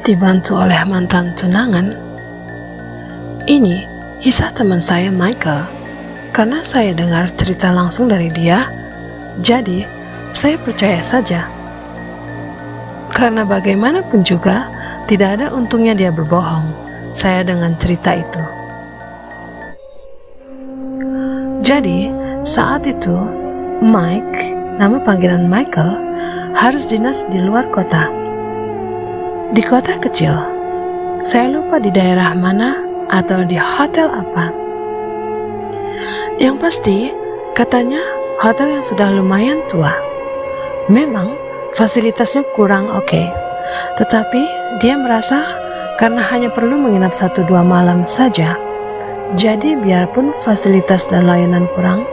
dibantu oleh mantan tunangan. Ini kisah teman saya Michael. Karena saya dengar cerita langsung dari dia, jadi saya percaya saja. Karena bagaimanapun juga, tidak ada untungnya dia berbohong saya dengan cerita itu. Jadi, saat itu, Mike, nama panggilan Michael, harus dinas di luar kota. Di kota kecil, saya lupa di daerah mana atau di hotel apa. Yang pasti, katanya hotel yang sudah lumayan tua. Memang fasilitasnya kurang oke, tetapi dia merasa karena hanya perlu menginap 1-2 malam saja, jadi biarpun fasilitas dan layanan kurang,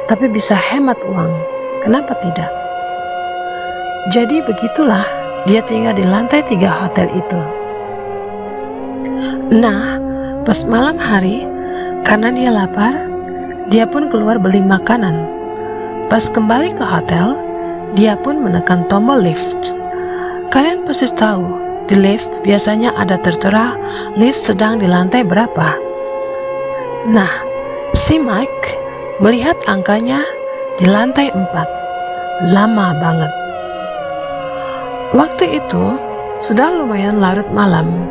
tapi bisa hemat uang. Kenapa tidak? Jadi begitulah dia tinggal di lantai 3 hotel itu. Nah, pas malam hari, karena dia lapar, dia pun keluar beli makanan. Pas kembali ke hotel, dia pun menekan tombol lift. Kalian pasti tahu, di lift biasanya ada tertera lift sedang di lantai berapa. Nah, si Mike melihat angkanya di lantai 4. Lama banget. Waktu itu sudah lumayan larut malam.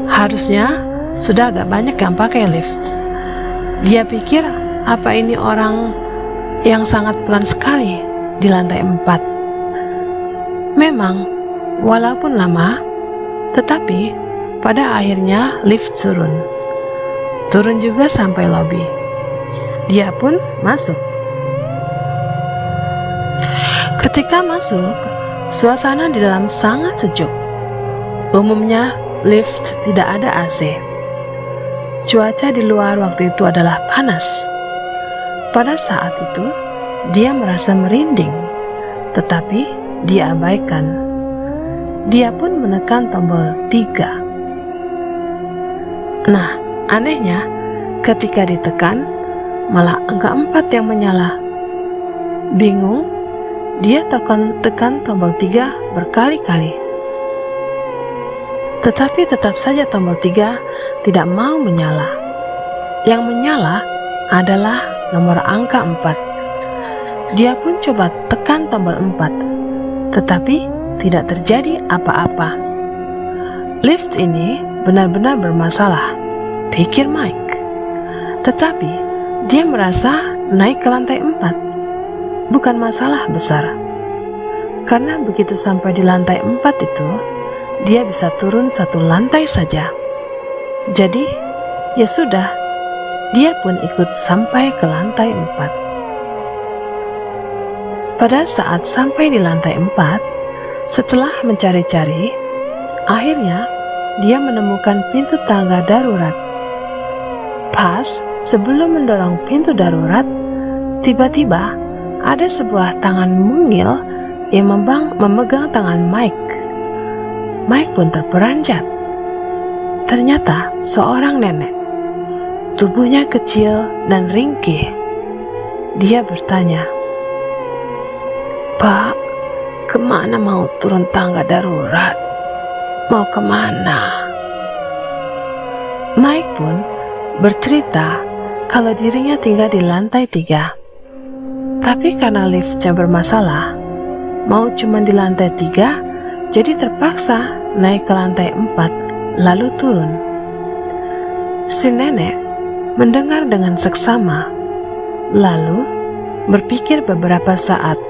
Harusnya sudah agak banyak yang pakai lift. Dia pikir, apa ini orang yang sangat pelan sekali di lantai 4. Memang, walaupun lama, tetapi pada akhirnya lift turun. Turun juga sampai lobi. Dia pun masuk. Ketika masuk, suasana di dalam sangat sejuk. Umumnya, lift tidak ada AC. Cuaca di luar waktu itu adalah panas. Pada saat itu, dia merasa merinding, tetapi dia abaikan. Dia pun menekan tombol 3. Nah, anehnya, ketika ditekan, malah angka 4 yang menyala. Bingung, dia tekan tombol 3 berkali-kali. Tetapi tetap saja tombol 3 tidak mau menyala. Yang menyala adalah nomor angka 4. Dia pun coba tekan tombol 4, tetapi tidak terjadi apa-apa. Lift ini benar-benar bermasalah, pikir Mike. Tetapi dia merasa naik ke lantai 4 bukan masalah besar. Karena begitu sampai di lantai 4 itu, dia bisa turun 1 lantai saja. Jadi, ya sudah, dia pun ikut sampai ke lantai 4. Pada saat sampai di lantai 4, setelah mencari-cari, akhirnya dia menemukan pintu tangga darurat. Pas sebelum mendorong pintu darurat, tiba-tiba ada sebuah tangan mungil yang memegang tangan Mike. Mike pun terperanjat. Ternyata seorang nenek. Tubuhnya kecil dan ringkih. Dia bertanya, "Pak, kemana mau turun tangga darurat? Mau kemana?" Mike pun bercerita kalau dirinya tinggal di lantai 3. Tapi karena liftnya bermasalah, mau cuma di lantai 3, jadi terpaksa naik ke lantai 4, lalu turun. Si nenek mendengar dengan seksama, lalu berpikir beberapa saat.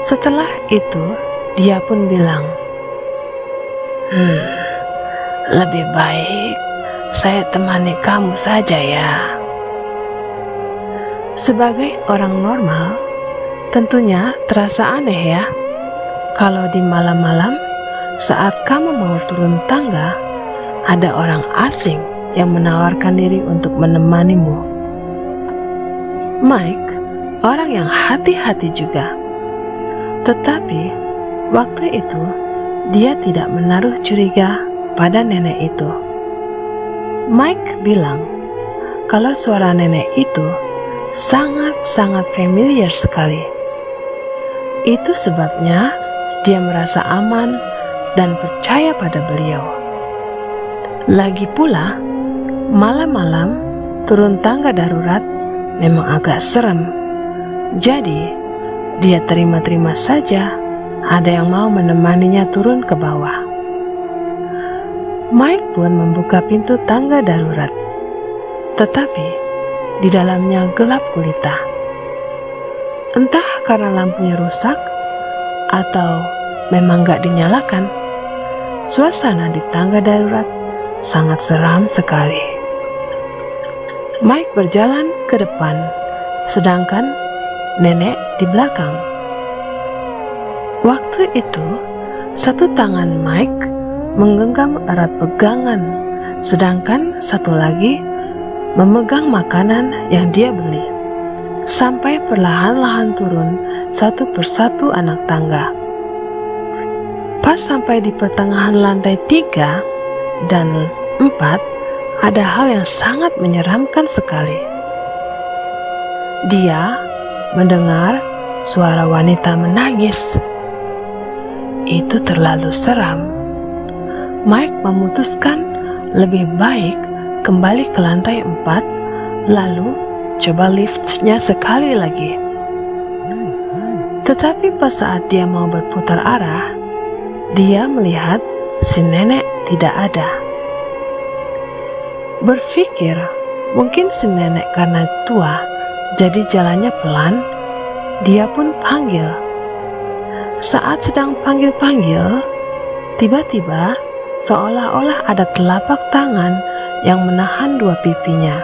Setelah itu, dia pun bilang, "Lebih baik saya temani kamu saja ya." Sebagai orang normal, tentunya terasa aneh ya, kalau di malam-malam saat kamu mau turun tangga, ada orang asing yang menawarkan diri untuk menemanimu. Mike, orang yang hati-hati juga. Tetapi, waktu itu, dia tidak menaruh curiga pada nenek itu. Mike bilang, kalau suara nenek itu sangat-sangat familiar sekali. Itu sebabnya dia merasa aman dan percaya pada beliau. Lagi pula, malam-malam turun tangga darurat memang agak serem. Jadi, dia terima-terima saja ada yang mau menemaninya turun ke bawah. Mike pun membuka pintu tangga darurat. Tetapi, di dalamnya gelap gulita. Entah karena lampunya rusak atau memang gak dinyalakan, suasana di tangga darurat sangat seram sekali. Mike berjalan ke depan, sedangkan nenek di belakang. Waktu itu, satu tangan Mike menggenggam erat pegangan, sedangkan satu lagi memegang makanan yang dia beli, sampai perlahan-lahan turun satu persatu anak tangga. Pas sampai di pertengahan lantai 3 dan 4, ada hal yang sangat menyeramkan sekali. Dia mendengar suara wanita menangis. Itu terlalu seram. Mike memutuskan lebih baik kembali ke lantai 4, lalu coba liftnya sekali lagi. Tetapi pas saat dia mau berputar arah, dia melihat si nenek tidak ada. Berpikir mungkin si nenek karena tua, jadi jalannya pelan, dia pun panggil. Saat sedang panggil-panggil, tiba-tiba seolah-olah ada telapak tangan yang menahan dua pipinya.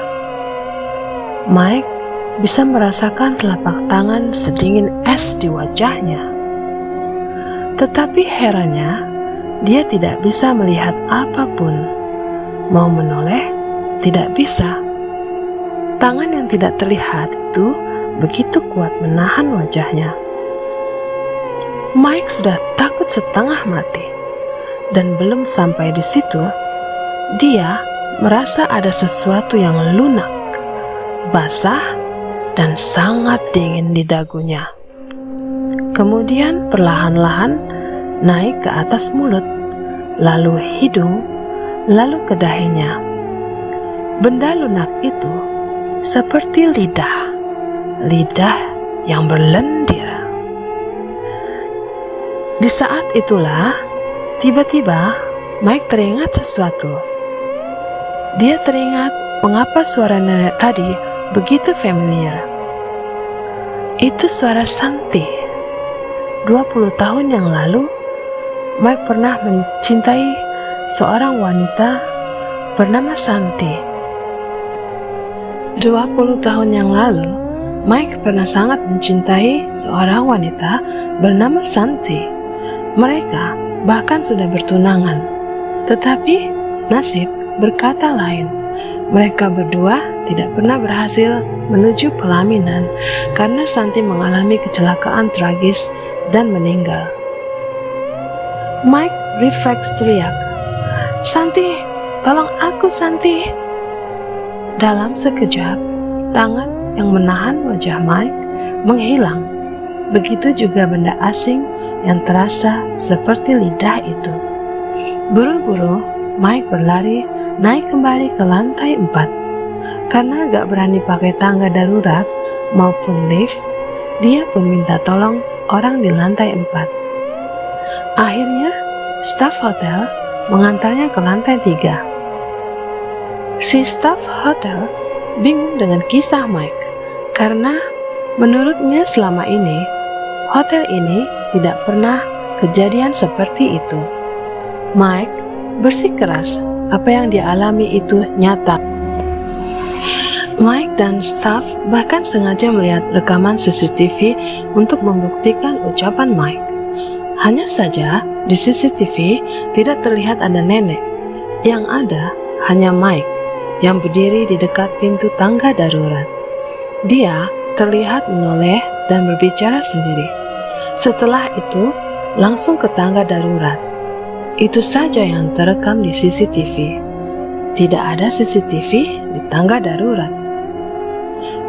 Mike bisa merasakan telapak tangan sedingin es di wajahnya. Tetapi herannya, dia tidak bisa melihat apapun. Mau menoleh, tidak bisa. Tangan yang tidak terlihat itu begitu kuat menahan wajahnya. Mike sudah takut setengah mati. Dan belum sampai di situ, dia merasa ada sesuatu yang lunak, basah, dan sangat dingin di dagunya. Kemudian perlahan-lahan naik ke atas mulut, lalu hidung, lalu ke dahinya. Benda lunak itu seperti lidah yang berlendir. Di saat itulah, tiba-tiba Mike teringat sesuatu. Dia teringat mengapa suara nenek tadi begitu familiar. Itu suara Santi. 20 tahun yang lalu, Mike pernah mencintai seorang wanita bernama Santi. 20 tahun yang lalu, Mike pernah sangat mencintai seorang wanita bernama Santi. Mereka bahkan sudah bertunangan. Tetapi nasib berkata lain. Mereka berdua tidak pernah berhasil menuju pelaminan karena Santi mengalami kecelakaan tragis dan meninggal. Mike refleks teriak, "Santi, tolong aku Santi!" Dalam sekejap, tangan yang menahan wajah Mike menghilang. Begitu juga benda asing yang terasa seperti lidah itu. Buru-buru, Mike berlari naik kembali ke lantai 4. Karena gak berani pakai tangga darurat maupun lift, dia pun minta tolong orang di lantai 4. Akhirnya, staf hotel mengantarnya ke lantai 3. Si staf hotel bingung dengan kisah Mike, karena menurutnya selama ini, hotel ini tidak pernah kejadian seperti itu. Mike bersikeras apa yang dia alami itu nyata. Mike dan staf bahkan sengaja melihat rekaman CCTV untuk membuktikan ucapan Mike. Hanya saja di CCTV tidak terlihat ada nenek. Yang ada hanya Mike yang berdiri di dekat pintu tangga darurat. Dia terlihat menoleh dan berbicara sendiri. Setelah itu langsung ke tangga darurat. Itu saja yang terekam di CCTV. Tidak ada CCTV di tangga darurat.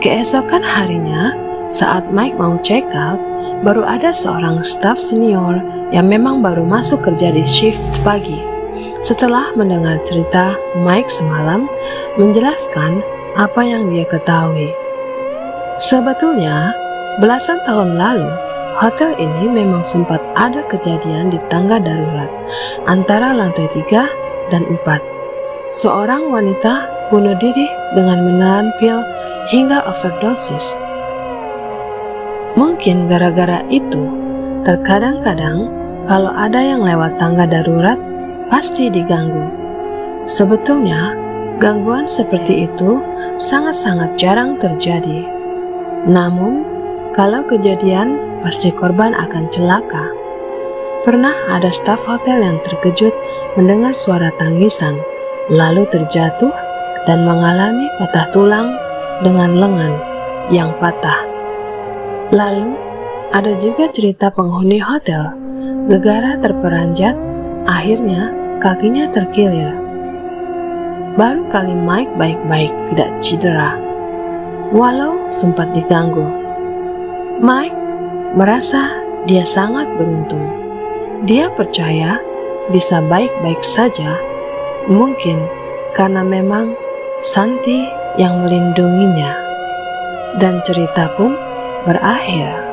Keesokan harinya, saat Mike mau check out, baru ada seorang staf senior yang memang baru masuk kerja di shift pagi. Setelah mendengar cerita Mike semalam, menjelaskan apa yang dia ketahui. Sebetulnya, belasan tahun lalu, hotel ini memang sempat ada kejadian di tangga darurat antara lantai 3 dan 4. Seorang wanita bunuh diri dengan menelan pil hingga overdosis. Mungkin gara-gara itu, terkadang-kadang kalau ada yang lewat tangga darurat, pasti diganggu. Sebetulnya, gangguan seperti itu sangat-sangat jarang terjadi. Namun, kalau kejadian, pasti korban akan celaka. Pernah ada staf hotel yang terkejut mendengar suara tangisan, lalu terjatuh dan mengalami patah tulang dengan lengan yang patah. Lalu, ada juga cerita penghuni hotel, gegara terperanjat, akhirnya kakinya terkilir. Baru kali Mike baik-baik tidak cedera, walau sempat diganggu. Mike merasa dia sangat beruntung. Dia percaya bisa baik-baik saja, mungkin karena memang Santi yang melindunginya. Dan cerita pun berakhir.